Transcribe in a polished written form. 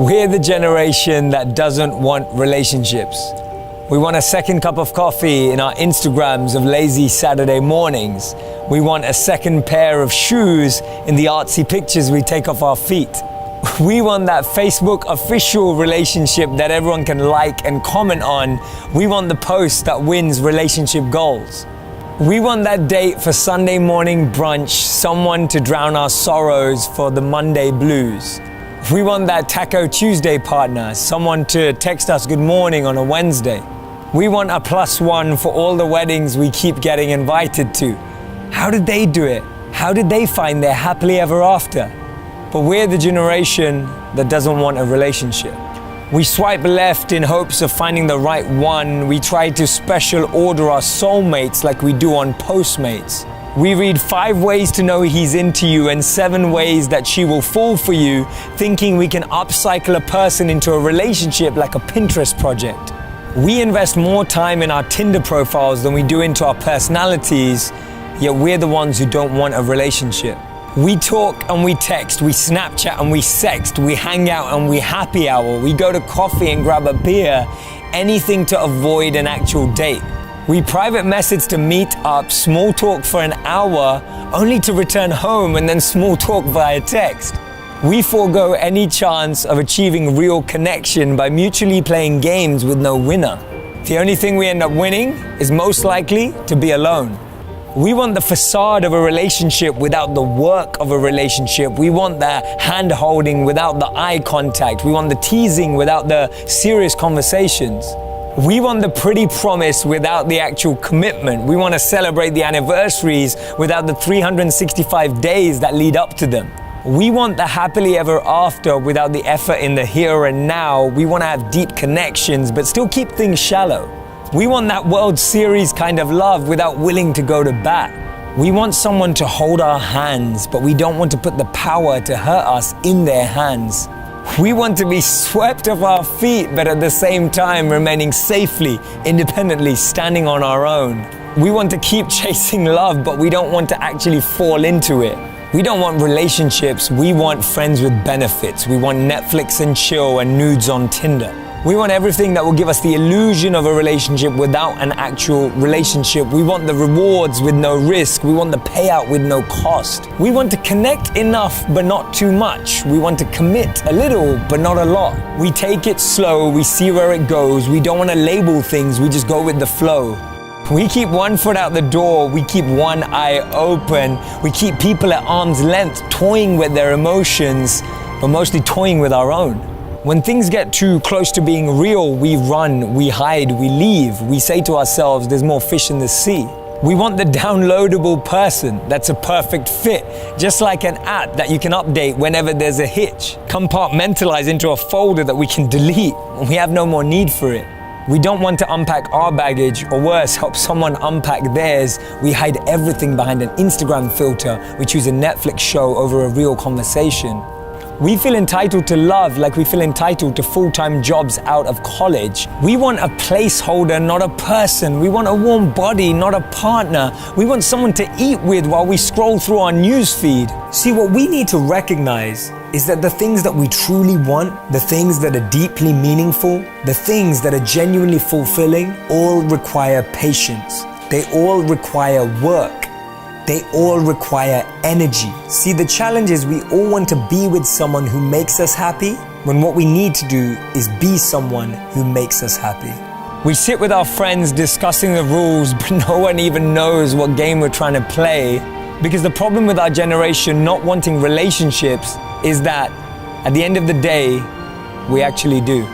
We're the generation that doesn't want relationships. We want a second cup of coffee in our Instagrams of lazy Saturday mornings. We want a second pair of shoes in the artsy pictures we take off our feet. We want that Facebook official relationship that everyone can like and comment on. We want the post that wins relationship goals. We want that date for Sunday morning brunch, someone to drown our sorrows for the Monday blues. We want that Taco Tuesday partner, someone to text us good morning on a Wednesday. We want a +1 for all the weddings we keep getting invited to. How did they do it? How did they find their happily ever after? But we're the generation that doesn't want a relationship. We swipe left in hopes of finding the right one. We try to special order our soulmates like we do on Postmates. We read 5 ways to know he's into you and 7 ways that she will fall for you, thinking we can upcycle a person into a relationship like a Pinterest project. We invest more time in our Tinder profiles than we do into our personalities, yet we're the ones who don't want a relationship. We talk and we text, we Snapchat and we sext, we hang out and we happy hour, we go to coffee and grab a beer, anything to avoid an actual date. We private message to meet up, small talk for an hour, only to return home and then small talk via text. We forego any chance of achieving real connection by mutually playing games with no winner. The only thing we end up winning is most likely to be alone. We want the facade of a relationship without the work of a relationship. We want the hand-holding without the eye contact. We want the teasing without the serious conversations. We want the pretty promise without the actual commitment. We want to celebrate the anniversaries without the 365 days that lead up to them. We want the happily ever after without the effort in the here and now. We want to have deep connections but still keep things shallow. We want that World Series kind of love without willing to go to bat. We want someone to hold our hands, but we don't want to put the power to hurt us in their hands. We want to be swept off our feet, but at the same time remaining safely, independently, standing on our own. We want to keep chasing love, but we don't want to actually fall into it. We don't want relationships, we want friends with benefits. We want Netflix and chill and nudes on Tinder. We want everything that will give us the illusion of a relationship without an actual relationship. We want the rewards with no risk. We want the payout with no cost. We want to connect enough but not too much. We want to commit a little but not a lot. We take it slow, we see where it goes. We don't want to label things, we just go with the flow. We keep one foot out the door, we keep one eye open. We keep people at arm's length toying with their emotions, but mostly toying with our own. When things get too close to being real, we run, we hide, we leave. We say to ourselves, there's more fish in the sea. We want the downloadable person that's a perfect fit, just like an app that you can update whenever there's a hitch. Compartmentalize into a folder that we can delete when we have no more need for it. We don't want to unpack our baggage, or worse, help someone unpack theirs. We hide everything behind an Instagram filter. We choose a Netflix show over a real conversation. We feel entitled to love like we feel entitled to full-time jobs out of college. We want a placeholder, not a person. We want a warm body, not a partner. We want someone to eat with while we scroll through our news feed. See, what we need to recognize is that the things that we truly want, the things that are deeply meaningful, the things that are genuinely fulfilling, all require patience. They all require work. They all require energy. See, the challenge is we all want to be with someone who makes us happy, when what we need to do is be someone who makes us happy. We sit with our friends discussing the rules, but no one even knows what game we're trying to play. Because the problem with our generation not wanting relationships is that at the end of the day, we actually do.